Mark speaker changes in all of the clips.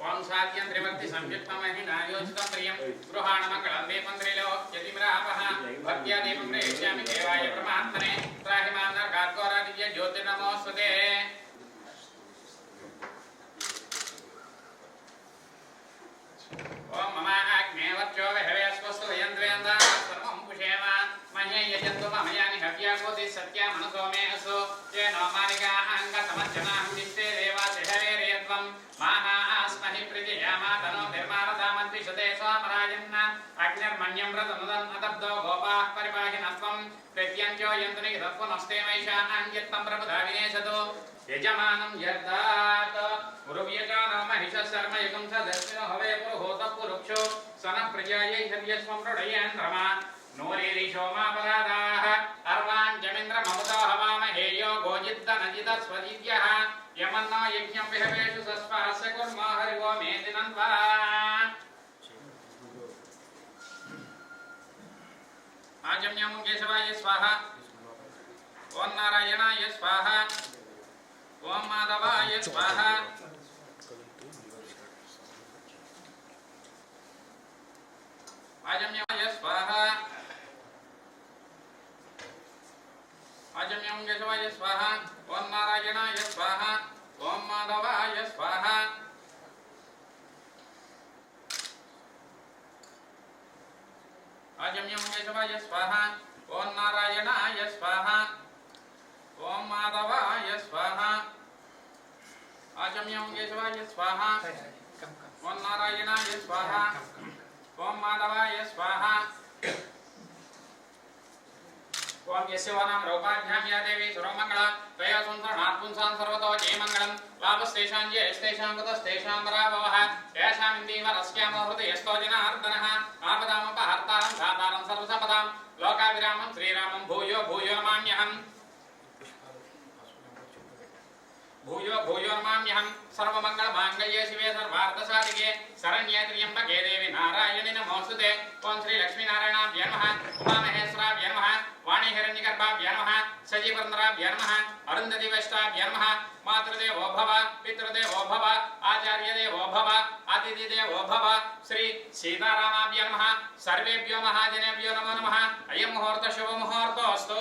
Speaker 1: ओम साध्यं त्रिवर्ति संयुक्तमहिना योजितं प्रियं गृहाणमङ्गलं दीपं त्रिलोक्यतिमरापः भक्त्या दीपं प्रेष्यामि देवाय परमात्मने त्राहि मां नरकाद्घोरादिव्य ज्योतिर्नमोऽस्तुते। ओम मम अग्नेवत्यो विहवे स्वस्तु यन्त्रेन्द्रा सर्वं पुषेम मह्ये यजन्तु मम यानि हव्याकोति सत्या मनसो मे असु येन मानिका अङ्गसमज्जनाहं दिष्टे देवासिहवेर्यद्वं माहास्महि प्रीतियामातनो निर्माणतामद्विषते सोमराजन्न अग्निर्मण्यं व्रतमुदन् अदब्धो गोपाः परिपाहिनस्त्वं प्रत्यञ्चो यन्तु निगतत्वनस्ते मैषाञ्यत्तं प्रबुधा विनेशतु यजमानं यर्दात् उरुव्यजानो महिषः शर्मयुगं स दक्षिणो हवे पुरुहोतः पुरुक्षो सन प्रजायै हर्यस्वं प्रडयन् रमा नूरिरिषो मापरादाः अर्वाञ्चमिन्द्रममुतो हवामहेयो गोजिद्दनजिदस्वदित्यः यमन्नो यज्ञं विहवेषु सस्वास्य कुर्मो हरिवो मेदिनन्वा आजम्यं केशवाय स्वाहा ओं नारायणाय स्वाहा ओं माधवाय स्वाहा आजम्याय स्वाहा आजम्यं केशवाय स्वाहा ओं नारायणाय स्वाहा ओं माधवाय स्वाहा आजम्यं केशवाय स्वाहा ओं नारायणाय स्वाहा ओं माधवाय स्वाहा आजम्यं केशवाय स्वाहा ओं नारायणाय स्वाहा ओं माधवाय स्वाहा ओं यस्यवानां रौपाभ्यां या देवी सर्वमङ्गला त्वया सुन्दरनात् पुंसां सर्वतो जयमङ्गलं लाभस्तेषां जयस्तेषां कुतस्तेषां पराभवः येषामिन्दीवरस्यामो हृदयस्थो जनार्दनः आपदामपहर्तारं धातारं सर्वसम्पदां लोकाभिरामं श्रीरामं भूयो भूयो नमाम्यहम् भूयो भूयो नमाम्यहं सर्वमङ्गलमाङ्गल्ये शिवे सर्वार्थसाधिके शरण्ये त्र्यम्बके देवी नारायणि नमोऽस्तुते। ओं श्री लक्ष्मीनारायणाभ्यै नमः उमामहेश्वराभ्यै नमः वाणीहिरण्यगर्भाभ्यै नमः सजीवरन्द्राभ्यै नमः अरुन्धतीवैष्ठाभ्यै नमः मातृदेवो भव पितृदेवो भव आचार्यदेवो भव अतिथिदेवो भव श्री सीतारामाभ्यै नमः सर्वेभ्यो महाजनेभ्यो नमो नमः। अयं मुहूर्तः शुभमुहूर्तोऽस्तु।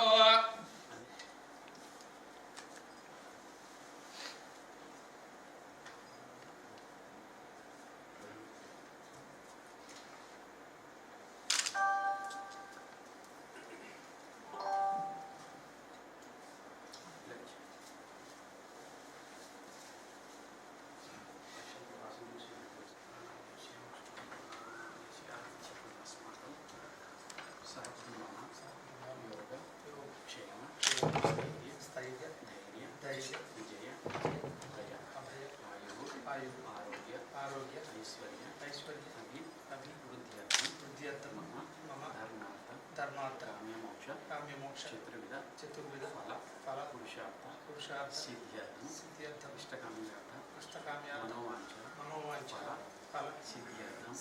Speaker 1: चतुर्विध फल पुरुषार्थ सिद्ध्यर्थम इष्टकाम्यार्थम मनोवांछ फल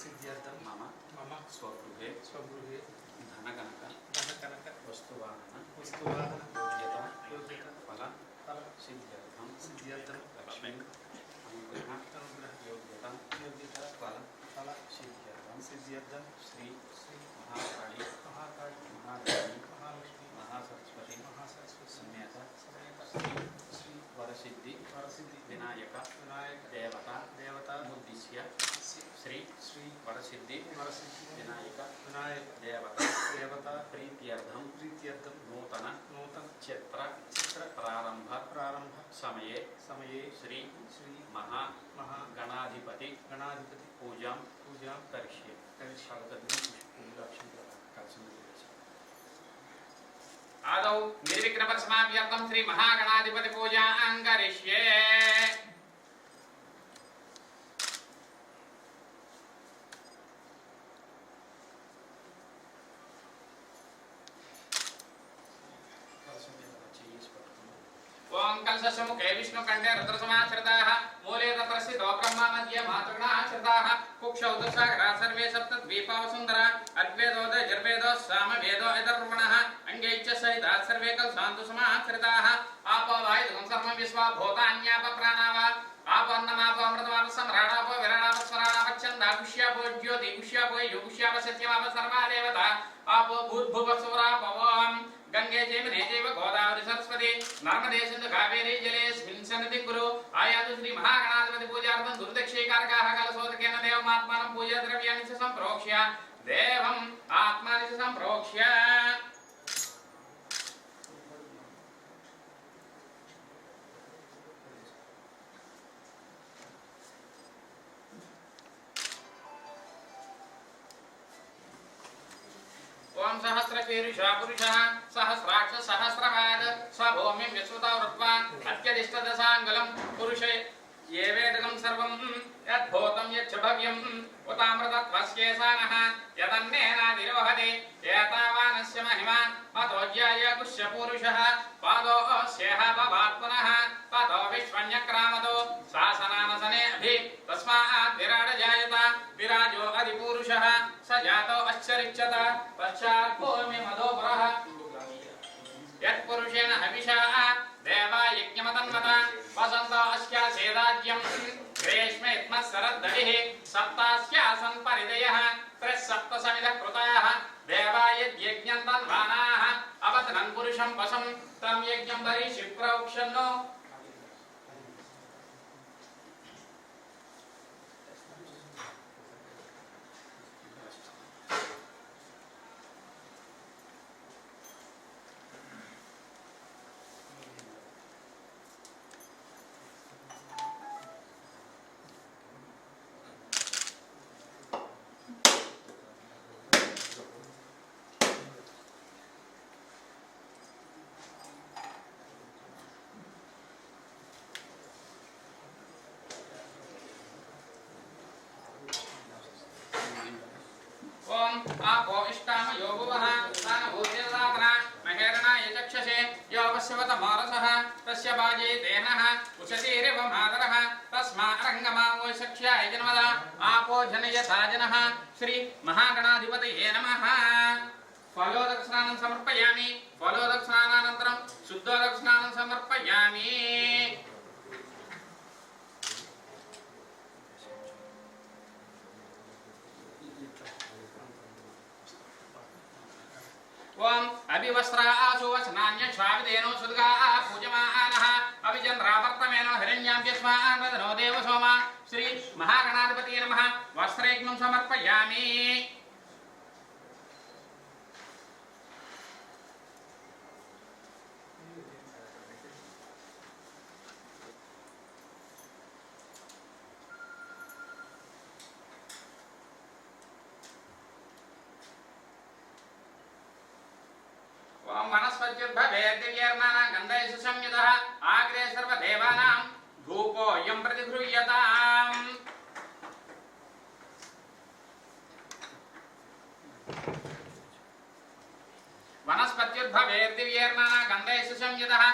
Speaker 1: सिद्ध्यर्थम मम स्वगृहे धनकनक वस्तुवाहन योग्यता फल सिद्ध्यर्थम लक्ष्मी अनुग्रह योग्यता फल सिद्ध्यर्थम श्री महाकाली महादेवी महासरस्वती समेत श्री वरसिद्धि विनायक देवता उद्दिश्य श्री वरसिद्धि विनायक देवता प्रीत्यर्थम नूतन चित्र प्रारंभ समये श्री महागणाधिपति पूजा करिष्ये। आदौ निर्विघ्नपरसमाप्त्यर्थं श्री महागणाधिपति पूजा करिष्ये। ओं कलशमुखे विष्णुकण्ठे रुद्रसमाश्रिताः मूले तत्र स्थितो ब्रह्मा मध्ये मातृगणाश्रिताः कुक्षौ दशसागरा सर्वे सप्तद्वीपा वसुन्धरा अद्वैतो यजुर्वेदो सामवेदो अथर्वणः अंगे च सहिताः सर्वे कलशान्तु समाश्रिताः आपो वायुं सर्वं विश्वा भूतान्याप प्राणावा आपो अन्नमापो अमृतमाप सम्राडापो विराडाप पुष्यापो ज्योति पुष्यापो यो पुष्याप सत्यमाप सर्वा देवता आपो भूर्भुवः स्वरा भवम् गंगे जयमुने चैव गोदावरी सरस्वती नर्मदे सिन्धु कावेरी जलेऽस्मिन् सन्निधिं कुरु आयातु श्री महागणाधिपति पूजार्थं गुरुदक्षिकारकाः कलशोदकेन देवमात्मानं पूजा द्रव्याणि च सम्प्रोक्ष्य देवम् आत्मानि च सम्प्रोक्ष्य ओम सहस्रशीर्षा पुरुषः सहस्राक्ष सहस्रपाद स्वभूमिं विश्वतो वृत्वा अत्यदिष्टदशाङ्गुलं पुरुषे ये वेदनं सर्वं यद्भूतं यच्च भव्यम् उतामृतत्वस्येषानः यदन्नेनादिरोहते एतावानस्य महिमा अतोज्याय गुह्य पुरुषः पादोऽस्येह भवात् पुनः ततो विश्वन्यक्रामतो शासनानसने अभि तस्मात् विराट जायत विराजो अधिपुरुषः स जातो अश्चरिच्यत पश्चात् भूमिमधोपरः यत्पुरुषेण हविषा देवा यज्ञमतन्वत वसन्तो अस्यासेदाज्यम् ग्रीष्मे इत्मः शरद्दविः सप्तास्यासन् परिदयः त्रिसप्तसमिधः कृताः देवा यज्ञं तन्वानाः अवतनन् पुरुषं वशं तं यज्ञं परिशिप्रोक्षन्नो ओम आपो इष्टाम यो भुवः तान भूतेदातना महेरणा यचक्षसे यो वस्यवत मारसः तस्य बाजे देनः उशतीरिव मातरः तस्मा रङ्गमावो सख्याय जन्मदा आपो जनयथा जनः श्री महागणाधिपतये नमः फलोदकस्नानं समर्पयामि फलोदकस्नानानन्तरं शुद्धोदकस्नानं समर्पयामि ओम अभिवस्त्रा आशुवस्नान्य स्वाविदेनो सुदगा पूजमानः अभिचन्द्रावर्तमेनो हिरण्याभ्यस्मान् वदनो देवसोमा श्री महागणाधिपतये नमः वस्त्रयज्ञं समर्पयामि ओम वनस्पत्युद्भवेद्दिव्यर्णानां गन्धैः संयुतः आग्रे सर्वदेवानां धूपोऽयं प्रतिगृह्यताम् वनस्पत्युद्भवेद्दिव्यर्णानां गन्धैः संयुतः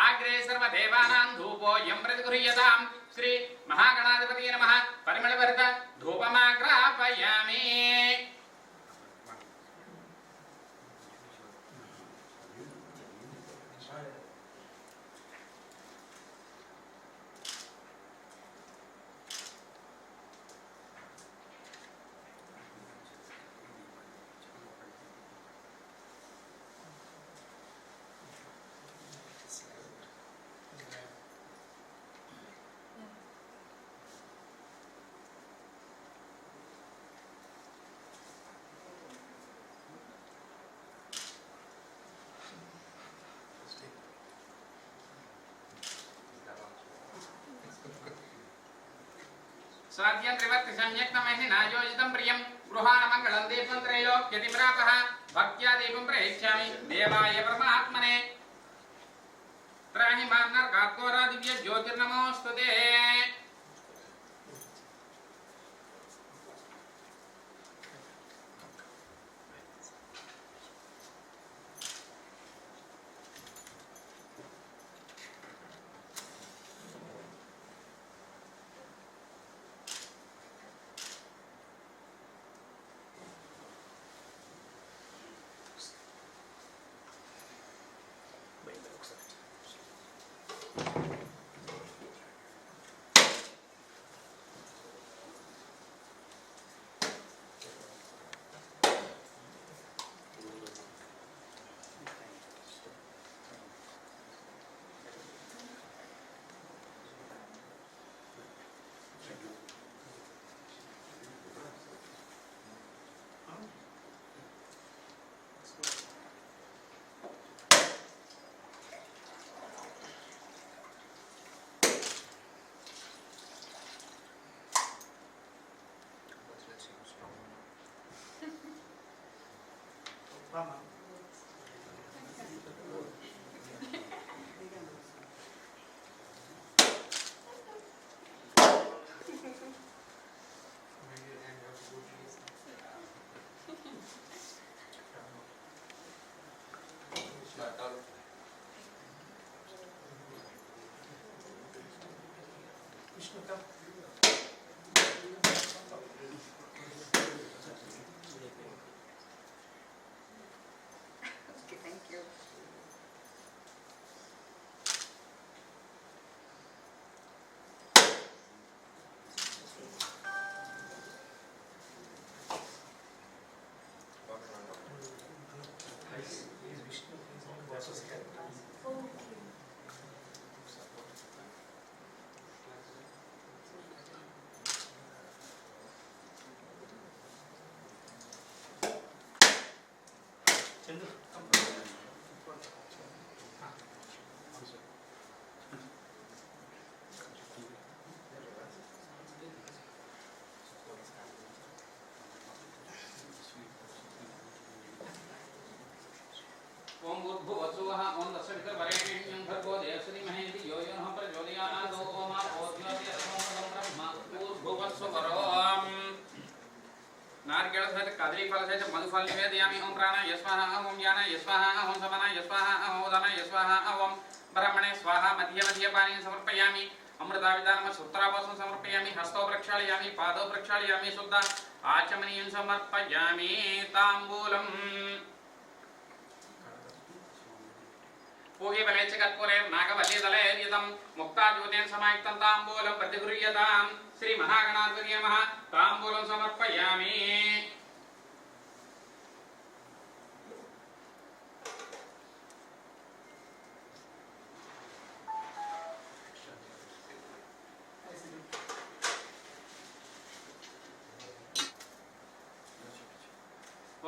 Speaker 1: आग्रे सर्वदेवानां धूपोऽयं प्रतिगृह्यताम् श्री महागणाधिपतये नमः परिमलभरित धूपमाग्रापयामि स्वाद्यं त्रिवर्ति संयक्तमहि नायोजितं प्रियं गृहाणमङ्गलं दीपं त्रैलोक्यतिप्रापः भक्त्या दीपं प्रयच्छामि देवाय परमात्मने त्राहि मां नरकात्कोरा दिव्य ज्योतिर्नमोऽस्तुते ओम भूर्भुवस्सुवः ओम तत्सवितुर्वरेण्यं भर्गो देवस्य धीमहि धियो यो नः प्रचोदयात् ओम ओद्योतिरसोमं ब्रह्म भूर्भुवस्सुवरोम नारिकेल सहित कदली फल सहित मधुफल निवेदयामि ओम प्राणाय स्वाहा ओम ज्ञानाय स्वाहा ओम समानाय स्वाहा ओम उदानाय स्वाहा ओम ब्रह्मणे स्वाहा मध्य मध्य पानी समर्पयामि अमृताविदानम सूत्रावसं समर्पयामि हस्तौ प्रक्षालयामि पादौ प्रक्षालयामि शुद्ध आचमनीयं समर्पयामि ताम्बूलम् पूगे बले चकत्पुरे नागवल्ली दले यदं मुक्ताज्योतेन समायुक्तं ताम्बूलं प्रतिगृह्यतां श्री महागणाधिपतये नमः ताम्बूलं समर्पयामि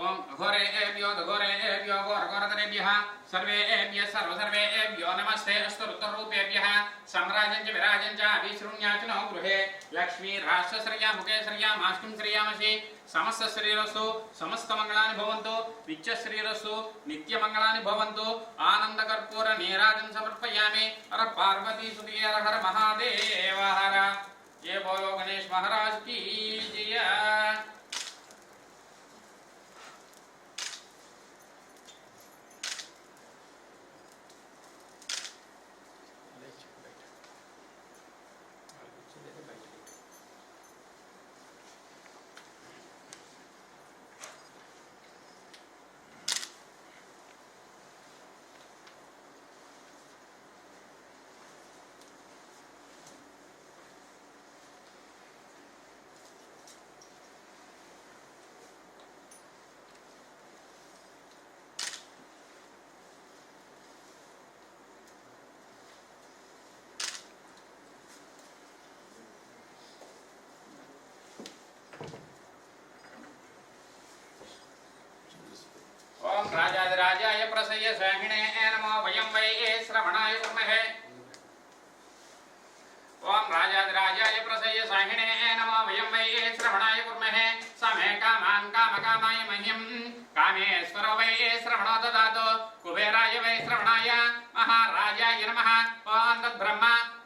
Speaker 1: ओम घोरेभ्यो घोरेभ्यो घोरघोरतरेभ्यः सर्वेभ्यः सर्वेभ्यो नमस्ते अस्तु ऋतुरूपेभ्यः सम्राजं च विराजं च अभिशृण्याचनो गृहे लक्ष्मी राष्ट्रश्रिया मुखे श्रिया माष्टुं श्रियामसि समस्त शरीरस्तु समस्त मंगलानि भवन्तु नित्य शरीरस्तु नित्य मंगलानि भवन्तु आनंद कर्पूर नीराजं समर्पयामि हर पार्वती सुते हर हर महादेव हर ये बोलो गणेश महाराज की जय। ओम राजाधिराजाय प्रसय स्वामिने नमो वयं वै श्रवणाय कुर्महे ओम राजाधिराजाय प्रसय स्वामिने नमो वयं वै श्रवणाय कुर्महे समे कामान् कामकामाय मह्यं कामेश्वर वै श्रवणो ददातु कुबेराय वै श्रवणाय महाराजाय नमः ओम तद्ब्रह्म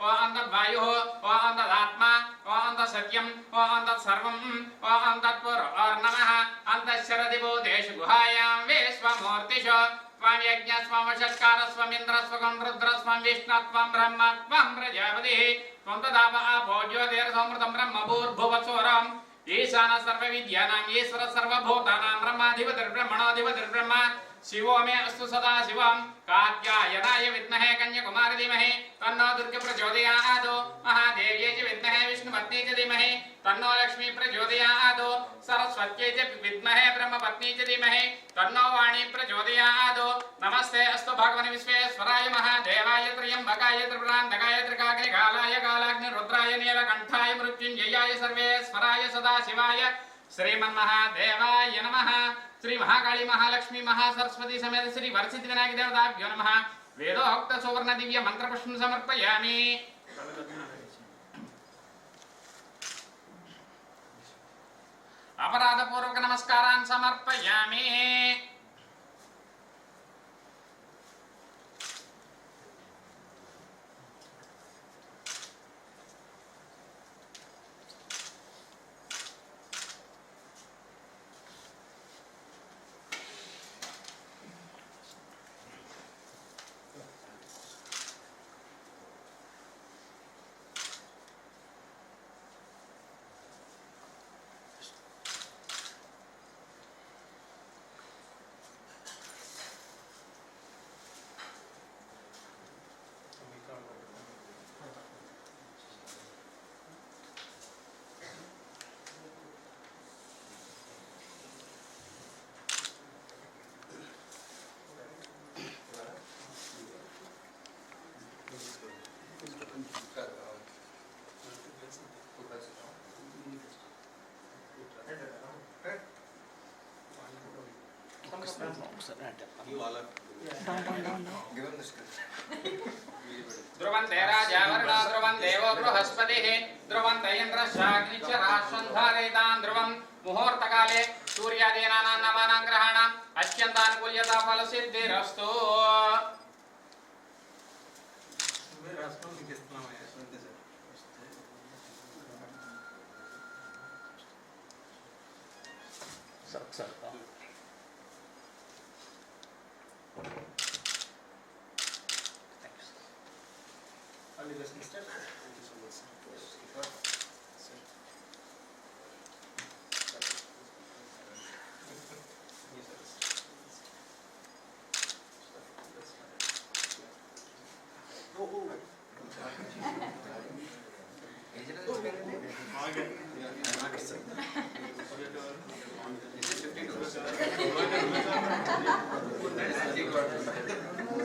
Speaker 1: ओम तद्वायुः ओम तदात्मा ओम तत्सत्यम् ओम तत्सर्वम् ओम तत्पुरुर्नमः अन्तःशरदिभूतेषु गुहायां विश्वमूर्तिषु त्वं यज्ञ स्वं वषट्कार स्वमिन्द्र स्वं रुद्र स्वं विष्णु त्वं ब्रह्म त्वं प्रजापतिः त्वं तदाप आपो ज्योतिर्समृतं ब्रह्म भूर्भुवस्सुवरम् ईशान सर्वविद्यानाम् ईश्वर सर्वभूतानां ब्रह्माधिपतिर्ब्रह्मणोऽधिपतिर्ब्रह्म शिवो मे अस्तु सदा शिवं कात्यायनाय विद्महे कन्याकुमारी धीमहि तन्नो दुर्गे प्रचोदयात् महादेव्यै च विद्महे विष्णुपत्नी च धीमहि तन्नो लक्ष्मी प्रचोदयात् सरस्वत्यै च विद्महे ब्रह्मपत्नी च धीमहि तन्नो वाणी प्रचोदयात् नमस्ते अस्तु भगवन् विश्वेश्वराय महादेवाय त्र्यम्बकाय त्रिपुरान्तकाय त्रिकाग्निकालाय कालाग्निरुद्राय नीलकण्ठाय मृत्युञ्जयाय सर्वेश्वराय सदाशिवाय श्रीमन्महादेवाय नमः। श्री महाकाली महालक्ष्मी महासरस्वती समेत श्री वर्षित विनायक देवताभ्यो नमः। वेदोक्त सुवर्ण दिव्य मंत्र पुष्पं समर्पयामि। अपराध पूर्वक नमस्कारान् समर्पयामि। ध्रुवन्ते राजावरुणो ध्रुवं देवो बृहस्पतिः ध्रुवन्त इन्द्रश्चाग्निश्च राष्ट्रं धारयितान् ध्रुवं मुहूर्तकाले सूर्यादीनां नवानां ग्रहाणाम् अत्यन्तानुकूल्यता फलसिद्धिरस्तु।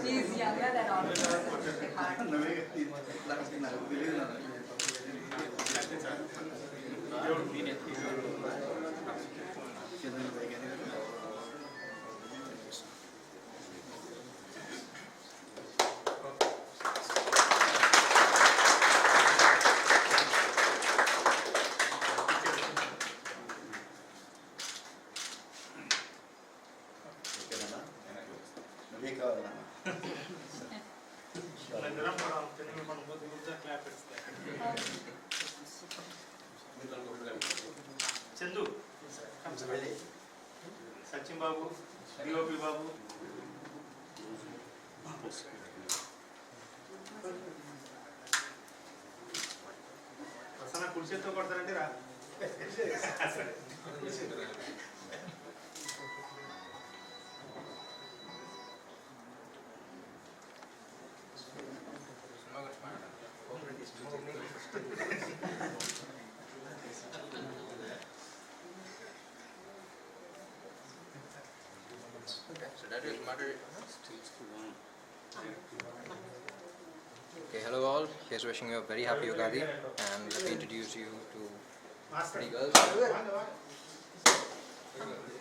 Speaker 2: She's younger than all of us.
Speaker 3: Chandu, Sachin Babu, DOP Babu. Pasana kursi to kortaranటే రా.
Speaker 4: Okay, hello all. Here's wishing you a very happy Ugadi, and let me introduce you to three girls.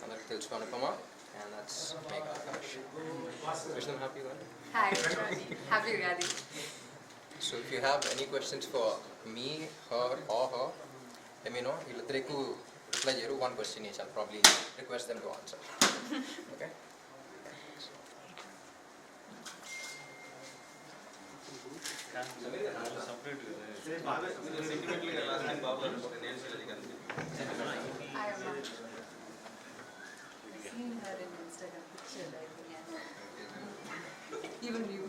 Speaker 4: Another tells Panapama, and that's Megha Akash. Wish them happy Ugadi.
Speaker 2: Hi, happy Ugadi.
Speaker 4: So if you have any questions for me, her, or her, let me know. You'll reply to one question each. I'll probably request them to answer. Okay.
Speaker 2: I am not. I've seen her in Instagram picture, I think. Even you.